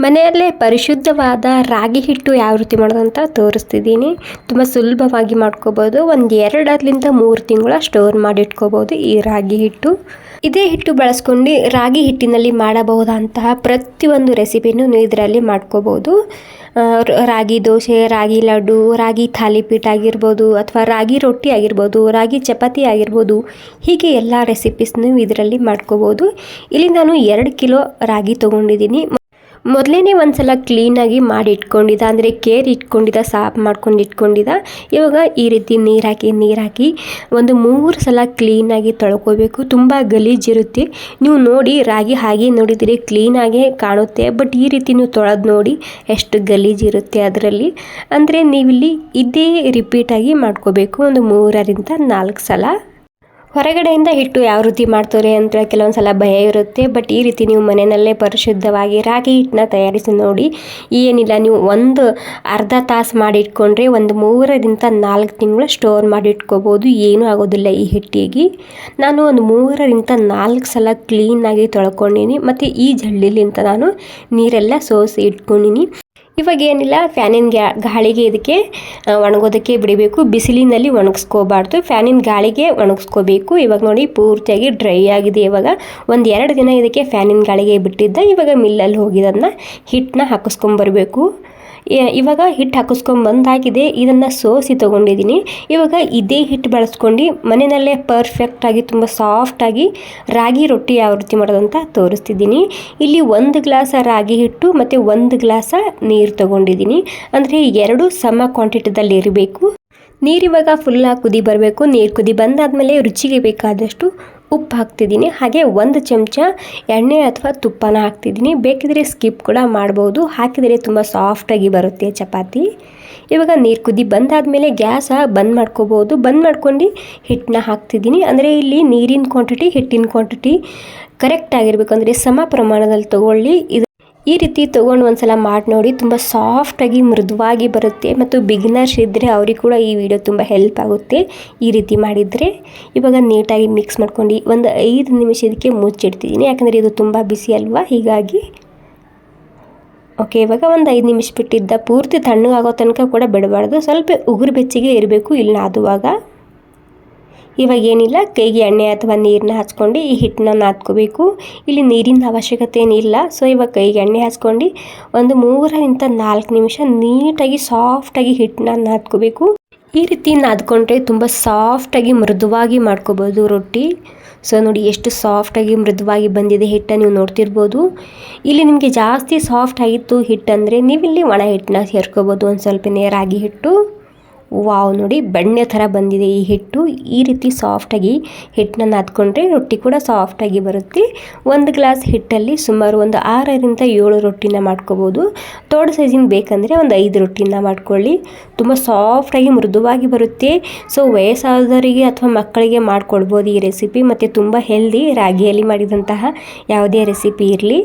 ಮನೆಯಲ್ಲೇ ಪರಿಶುದ್ಧವಾದ ರಾಗಿ ಹಿಟ್ಟು ಯಾವ ರೀತಿ ಮಾಡೋದಂತ ತೋರಿಸ್ತಿದ್ದೀನಿ. ತುಂಬ ಸುಲಭವಾಗಿ ಮಾಡ್ಕೋಬೋದು. ಒಂದು 2ರಿಂದ 3 ತಿಂಗಳ ಸ್ಟೋರ್ ಮಾಡಿ ಇಟ್ಕೋಬೋದು ಈ ರಾಗಿ ಹಿಟ್ಟು. ಇದೇ ಹಿಟ್ಟು ಬಳಸ್ಕೊಂಡು ರಾಗಿ ಹಿಟ್ಟಿನಲ್ಲಿ ಮಾಡಬಹುದಂತಹ ಪ್ರತಿಯೊಂದು ರೆಸಿಪಿನೂ ನೀವು ಇದರಲ್ಲಿ ಮಾಡ್ಕೋಬೋದು. ರಾಗಿ ದೋಸೆ, ರಾಗಿ ಲಡ್ಡು, ರಾಗಿ ಥಾಲಿಪೀಠ ಆಗಿರ್ಬೋದು, ಅಥವಾ ರಾಗಿ ರೊಟ್ಟಿ ಆಗಿರ್ಬೋದು, ರಾಗಿ ಚಪಾತಿ ಆಗಿರ್ಬೋದು, ಹೀಗೆ ಎಲ್ಲ ರೆಸಿಪೀಸ್ನೂ ಇದರಲ್ಲಿ ಮಾಡ್ಕೋಬೋದು. ಇಲ್ಲಿ ನಾನು 2 ಕಿಲೋ ರಾಗಿ ತೊಗೊಂಡಿದ್ದೀನಿ. ಮೊದಲೇ ಒಂದು ಸಲ ಕ್ಲೀನಾಗಿ ಮಾಡಿ ಇಟ್ಕೊಂಡಿದ್ದ, ಅಂದರೆ ಕೇರ್ ಇಟ್ಕೊಂಡಿದ್ದ, ಸಾಫ್ ಮಾಡ್ಕೊಂಡು ಇಟ್ಕೊಂಡಿದ್ದ. ಇವಾಗ ಈ ರೀತಿ ನೀರು ಹಾಕಿ ಒಂದು 3 ಸಲ ಕ್ಲೀನಾಗಿ ತೊಳ್ಕೊಬೇಕು. ತುಂಬ ಗಲೀಜಿರುತ್ತೆ. ನೀವು ನೋಡಿ ರಾಗಿ ಹಾಗೆ ನೋಡಿದರೆ ಕ್ಲೀನಾಗೆ ಕಾಣುತ್ತೆ, ಬಟ್ ಈ ರೀತಿ ನೀವು ತೊಳೆದು ನೋಡಿ ಎಷ್ಟು ಗಲೀಜಿರುತ್ತೆ ಅದರಲ್ಲಿ. ಅಂದರೆ ನೀವಿಲ್ಲಿ ಇದೇ ರಿಪೀಟಾಗಿ ಮಾಡ್ಕೋಬೇಕು ಒಂದು 3ರಿಂದ 4 ಸಲ. ಹೊರಗಡೆಯಿಂದ ಹಿಟ್ಟು ಯಾವ ರೀತಿ ಮಾಡ್ತಾರೆ ಅಂತ ಕೆಲವೊಂದು ಸಲ ಭಯ ಇರುತ್ತೆ, ಬಟ್ ಈ ರೀತಿ ನೀವು ಮನೆಯಲ್ಲೇ ಪರಿಶುದ್ಧವಾಗಿ ರಾಗಿ ಹಿಟ್ಟನ್ನ ತಯಾರಿಸಿ ನೋಡಿ. ಏನಿಲ್ಲ, ನೀವು ಒಂದು ಅರ್ಧ ತಾಸು ಮಾಡಿಟ್ಕೊಂಡ್ರೆ ಒಂದು 3ರಿಂದ 4 ತಿಂಗಳು ಸ್ಟೋರ್ ಮಾಡಿ ಇಟ್ಕೋಬೋದು. ಏನೂ ಆಗೋದಿಲ್ಲ ಈ ಹಿಟ್ಟಿಗೆ. ನಾನು ಒಂದು 3ರಿಂದ 4 ಸಲ ಕ್ಲೀನಾಗಿ ತೊಳ್ಕೊಂಡಿನಿ, ಮತ್ತು ಈ ಜಲ್ಲಿಲಿಂತ ನಾನು ನೀರೆಲ್ಲ ಸೋಸಿ ಇಟ್ಕೊಂಡಿನಿ. ಇವಾಗ ಏನಿಲ್ಲ, ಫ್ಯಾನಿನ ಗಾಳಿಗೆ ಇದಕ್ಕೆ ಒಣಗೋದಕ್ಕೆ ಬಿಡಬೇಕು. ಬಿಸಿಲಿನಲ್ಲಿ ಒಣಗಿಸ್ಕೋಬಾರ್ದು, ಫ್ಯಾನಿನ ಗಾಳಿಗೆ ಒಣಗಿಸ್ಕೋಬೇಕು. ಇವಾಗ ನೋಡಿ ಪೂರ್ತಿಯಾಗಿ ಡ್ರೈ ಆಗಿದೆ. ಇವಾಗ ಒಂದು 2 ದಿನ ಇದಕ್ಕೆ ಫ್ಯಾನಿನ ಗಾಳಿಗೆ ಬಿಟ್ಟಿದ್ದ. ಇವಾಗ ಮಿಲ್ಲಲ್ಲಿ ಹೋಗಿ ಅದನ್ನು ಹಿಟ್ಟನ್ನ ಹಾಕಿಸ್ಕೊಂಬರ್ಬೇಕು. ಇವಾಗ ಹಿಟ್ಟು ಹಾಕಿಸ್ಕೊಂಬಂದಾಗಿದೆ. ಇದನ್ನು ಸೋಸಿ ತೊಗೊಂಡಿದ್ದೀನಿ. ಇವಾಗ ಇದೇ ಹಿಟ್ಟು ಬಳಸ್ಕೊಂಡು ಮನೆಯಲ್ಲೇ ಪರ್ಫೆಕ್ಟಾಗಿ ತುಂಬ ಸಾಫ್ಟಾಗಿ ರಾಗಿ ರೊಟ್ಟಿ ಯಾವ ರೀತಿ ಮಾಡೋದಂತ ತೋರಿಸ್ತಿದ್ದೀನಿ. ಇಲ್ಲಿ 1 ಗ್ಲಾಸ್ ರಾಗಿ ಹಿಟ್ಟು ಮತ್ತು 1 ಗ್ಲಾಸ್ ನೀರು ತೊಗೊಂಡಿದ್ದೀನಿ. ಅಂದರೆ 2 ಸಮ ಕ್ವಾಂಟಿಟಿದಲ್ಲಿ ಇರಬೇಕು. ನೀರಿವಾಗ ಫುಲ್ಲಾಗಿ ಕುದಿ ಬರಬೇಕು. ನೀರು ಕುದಿ ಬಂದಾದಮೇಲೆ ರುಚಿಗೆ ಬೇಕಾದಷ್ಟು ಉಪ್ಪು ಹಾಕ್ತಿದ್ದೀನಿ. ಹಾಗೆ 1 ಚಮಚ ಎಣ್ಣೆ ಅಥವಾ ತುಪ್ಪನ ಹಾಕ್ತಿದ್ದೀನಿ. ಬೇಕಿದ್ರೆ ಸ್ಕಿಪ್ ಕೂಡ ಮಾಡ್ಬೋದು. ಹಾಕಿದರೆ ತುಂಬ ಸಾಫ್ಟಾಗಿ ಬರುತ್ತೆ ಚಪಾತಿ. ಇವಾಗ ನೀರು ಕುದಿ ಬಂದಾದಮೇಲೆ ಗ್ಯಾಸ ಬಂದ್ ಮಾಡ್ಕೋಬೋದು. ಬಂದ್ ಮಾಡ್ಕೊಂಡು ಹಿಟ್ಟನ್ನ ಹಾಕ್ತಿದ್ದೀನಿ. ಅಂದರೆ ಇಲ್ಲಿ ನೀರಿನ ಕ್ವಾಂಟಿಟಿ, ಹಿಟ್ಟಿನ ಕ್ವಾಂಟಿಟಿ ಕರೆಕ್ಟ್ ಆಗಿರಬೇಕು. ಅಂದರೆ ಸಮ ಪ್ರಮಾಣದಲ್ಲಿ ತೊಗೊಳ್ಳಿ. ಈ ರೀತಿ ತೊಗೊಂಡು ಒಂದು ಸಲ ಮಾಡಿ ನೋಡಿ. ತುಂಬ ಸಾಫ್ಟಾಗಿ ಮೃದುವಾಗಿ ಬರುತ್ತೆ. ಮತ್ತು ಬಿಗಿನರ್ಸ್ ಇದ್ದರೆ ಅವ್ರಿಗೆ ಕೂಡ ಈ ವಿಡಿಯೋ ತುಂಬ ಹೆಲ್ಪ್ ಆಗುತ್ತೆ ಈ ರೀತಿ ಮಾಡಿದರೆ. ಇವಾಗ ನೀಟಾಗಿ ಮಿಕ್ಸ್ ಮಾಡ್ಕೊಂಡು ಒಂದು 5 ನಿಮಿಷ ಇದಕ್ಕೆ ಮುಚ್ಚಿಡ್ತಿದ್ದೀನಿ. ಯಾಕಂದರೆ ಇದು ತುಂಬ ಬಿಸಿ ಅಲ್ವಾ, ಹೀಗಾಗಿ. ಓಕೆ, ಇವಾಗ ಒಂದು 5 ನಿಮಿಷ ಬಿಟ್ಟಿದ್ದ. ಪೂರ್ತಿ ತಣ್ಣಗಾಗೋ ತನಕ ಕೂಡ ಬಿಡಬಾರ್ದು. ಸ್ವಲ್ಪ ಉಗುರು ಬೆಚ್ಚಗೆ ಇರಬೇಕು ಇಲ್ಲಿ ನಾದುವಾಗ. ಇವಾಗ ಏನಿಲ್ಲ, ಕೈಗೆ ಎಣ್ಣೆ ಅಥವಾ ನೀರನ್ನ ಹಚ್ಕೊಂಡು ಈ ಹಿಟ್ಟನ್ನ ನಾದ್ಕೋಬೇಕು. ಇಲ್ಲಿ ನೀರಿನ ಅವಶ್ಯಕತೆ ಏನಿಲ್ಲ. ಸೊ ಇವಾಗ ಕೈಗೆ ಎಣ್ಣೆ ಹಚ್ಕೊಂಡು ಒಂದು 3ರಿಂದ 4 ನಿಮಿಷ ನೀಟಾಗಿ ಸಾಫ್ಟಾಗಿ ಹಿಟ್ಟನ್ನ ನಾದ್ಕೋಬೇಕು. ಈ ರೀತಿ ನಾದ್ಕೊಂಡ್ರೆ ತುಂಬ ಸಾಫ್ಟಾಗಿ ಮೃದುವಾಗಿ ಮಾಡ್ಕೋಬೋದು ರೊಟ್ಟಿ. ಸೊ ನೋಡಿ ಎಷ್ಟು ಸಾಫ್ಟಾಗಿ ಮೃದುವಾಗಿ ಬಂದಿದೆ ಹಿಟ್ಟು, ನೀವು ನೋಡ್ತಿರ್ಬೋದು. ಇಲ್ಲಿ ನಿಮಗೆ ಜಾಸ್ತಿ ಸಾಫ್ಟ್ ಆಗಿತ್ತು ಹಿಟ್ಟಂದರೆ ನೀವಿಲ್ಲಿ ಒಣ ಹಿಟ್ಟನ್ನ ಸೇರ್ಕೋಬೋದು. ಒಂದು ಸ್ವಲ್ಪ ರಾಗಿ ಹಿಟ್ಟು. ವಾವ್, ನೋಡಿ ಬೆಣ್ಣೆ ಥರ ಬಂದಿದೆ ಈ ಹಿಟ್ಟು. ಈ ರೀತಿ ಸಾಫ್ಟಾಗಿ ಹಿಟ್ಟನ್ನ ನಾದ್ಕೊಂಡ್ರೆ ರೊಟ್ಟಿ ಕೂಡ ಸಾಫ್ಟಾಗಿ ಬರುತ್ತೆ. 1 ಗ್ಲಾಸ್ ಹಿಟ್ಟಲ್ಲಿ ಸುಮಾರು ಒಂದು 6ರಿಂದ 7 ರೊಟ್ಟಿನ ಮಾಡ್ಕೋಬೋದು. ದೊಡ್ಡ ಸೈಜಿನ ಬೇಕಂದರೆ ಒಂದು 5 ರೊಟ್ಟಿನ ಮಾಡ್ಕೊಳ್ಳಿ. ತುಂಬ ಸಾಫ್ಟಾಗಿ ಮೃದುವಾಗಿ ಬರುತ್ತೆ. ಸೊ ವಯಸ್ಸಾದವರಿಗೆ ಅಥವಾ ಮಕ್ಕಳಿಗೆ ಮಾಡಿಕೊಡ್ಬೋದು ಈ ರೆಸಿಪಿ. ಮತ್ತು ತುಂಬ ಹೆಲ್ದಿ, ರಾಗಿಯಲ್ಲಿ ಮಾಡಿದಂತಹ ಯಾವುದೇ ರೆಸಿಪಿ ಇರಲಿ.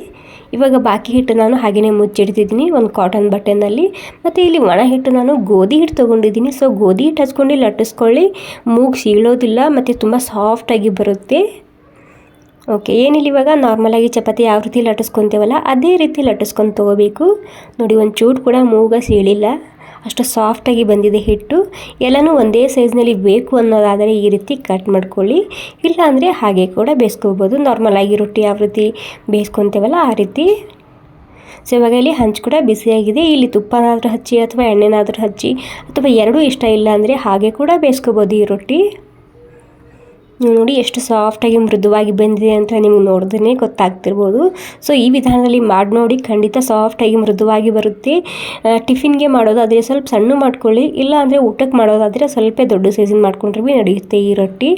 ಇವಾಗ ಬಾಕಿ ಹಿಟ್ಟು ನಾನು ಹಾಗೆಯೇ ಮುಚ್ಚಿಡ್ತಿದ್ದೀನಿ ಒಂದು ಕಾಟನ್ ಬಟ್ಟೆನಲ್ಲಿ. ಮತ್ತು ಇಲ್ಲಿ ಒಣ ಹಿಟ್ಟು ನಾನು ಗೋಧಿ ಹಿಟ್ಟು ತೊಗೊಂಡಿದ್ದೀನಿ. ಸೊ ಗೋಧಿ ಹಿಟ್ಟು ಹಚ್ಕೊಂಡು ಲಟ್ಟಿಸ್ಕೊಳ್ಳಿ. ಮೂಗು ಸೀಳೋದಿಲ್ಲ ಮತ್ತು ತುಂಬ ಸಾಫ್ಟಾಗಿ ಬರುತ್ತೆ. ಓಕೆ, ಏನಿಲ್ಲ, ಇವಾಗ ನಾರ್ಮಲಾಗಿ ಚಪಾತಿ ಯಾವ ರೀತಿ ಲಟ್ಟಿಸ್ಕೊತೇವಲ್ಲ ಅದೇ ರೀತಿ ಲಟ್ಟಿಸ್ಕೊಂಡು ತೊಗೋಬೇಕು. ನೋಡಿ ಒಂದು ಚೂರು ಕೂಡ ಮೂಗ ಸೀಳಿಲ್ಲ, ಅಷ್ಟು ಸಾಫ್ಟಾಗಿ ಬಂದಿದೆ ಹಿಟ್ಟು. ಎಲ್ಲನೂ ಒಂದೇ ಸೈಜ್ನಲ್ಲಿ ಬೇಕು ಅನ್ನೋದಾದರೆ ಈ ರೀತಿ ಕಟ್ ಮಾಡ್ಕೊಳ್ಳಿ. ಇಲ್ಲಾಂದರೆ ಹಾಗೆ ಕೂಡ ಬೇಯಿಸ್ಕೋಬೋದು. ನಾರ್ಮಲಾಗಿ ರೊಟ್ಟಿ ಯಾವ ರೀತಿ ಬೇಯಿಸ್ಕೊತೇವಲ್ಲ ಆ ರೀತಿ. ಸೊ ಇವಾಗ ಇಲ್ಲಿ ಹಂಚು ಕೂಡ ಬಿಸಿಯಾಗಿದೆ. ಇಲ್ಲಿ ತುಪ್ಪನಾದರೂ ಹಚ್ಚಿ ಅಥವಾ ಎಣ್ಣೆನಾದರೂ ಹಚ್ಚಿ, ಅಥವಾ ಎರಡೂ ಇಷ್ಟ ಇಲ್ಲ ಅಂದರೆ ಹಾಗೆ ಕೂಡ ಬೇಯಿಸ್ಕೋಬೋದು ಈ ರೊಟ್ಟಿ. ನೀವು ನೋಡಿ ಎಷ್ಟು ಸಾಫ್ಟಾಗಿ ಮೃದುವಾಗಿ ಬಂದಿದೆ ಅಂತ ನಿಮ್ಗೆ ನೋಡಿದ್ರೆ ಗೊತ್ತಾಗ್ತಿರ್ಬೋದು. ಸೊ ಈ ವಿಧಾನದಲ್ಲಿ ಮಾಡಿ ನೋಡಿ, ಖಂಡಿತ ಸಾಫ್ಟಾಗಿ ಮೃದುವಾಗಿ ಬರುತ್ತೆ. ಟಿಫಿನ್ಗೆ ಮಾಡೋದಾದರೆ ಸ್ವಲ್ಪ ಸಣ್ಣ ಮಾಡ್ಕೊಳ್ಳಿ. ಇಲ್ಲ ಅಂದರೆ ಊಟಕ್ಕೆ ಮಾಡೋದಾದರೆ ಸ್ವಲ್ಪ ದೊಡ್ಡ ಸೈಜಿನ ಮಾಡ್ಕೊಂಡ್ರೆ ಭೀ ನಡೆಯುತ್ತೆ ಈ ರೊಟ್ಟಿ.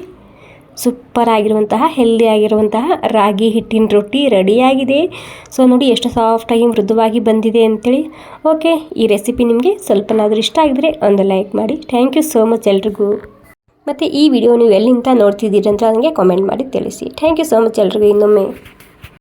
ಸೂಪರ್ ಆಗಿರುವಂತಹ ಹೆಲ್ದಿ ಆಗಿರುವಂತಹ ರಾಗಿ ಹಿಟ್ಟಿನ ರೊಟ್ಟಿ ರೆಡಿಯಾಗಿದೆ. ಸೊ ನೋಡಿ ಎಷ್ಟು ಸಾಫ್ಟಾಗಿ ಮೃದುವಾಗಿ ಬಂದಿದೆ ಅಂಥೇಳಿ. ಓಕೆ, ಈ ರೆಸಿಪಿ ನಿಮಗೆ ಸ್ವಲ್ಪನಾದರೂ ಇಷ್ಟ ಆಗಿದ್ರೆ ಒಂದು ಲೈಕ್ ಮಾಡಿ. ಥ್ಯಾಂಕ್ ಯು ಸೋ ಮಚ್ ಎಲ್ರಿಗೂ. ಮತ್ತು ಈ ವಿಡಿಯೋ ನೀವು ಎಲ್ಲಿಂದ ನೋಡ್ತಿದ್ದೀರಿ ಅಂತ ನನಗೆ ಕಾಮೆಂಟ್ ಮಾಡಿ ತಿಳಿಸಿ. ಥ್ಯಾಂಕ್ ಯು ಸೋ ಮಚ್ ಎಲ್ರಿಗೂ ಇನ್ನೊಮ್ಮೆ.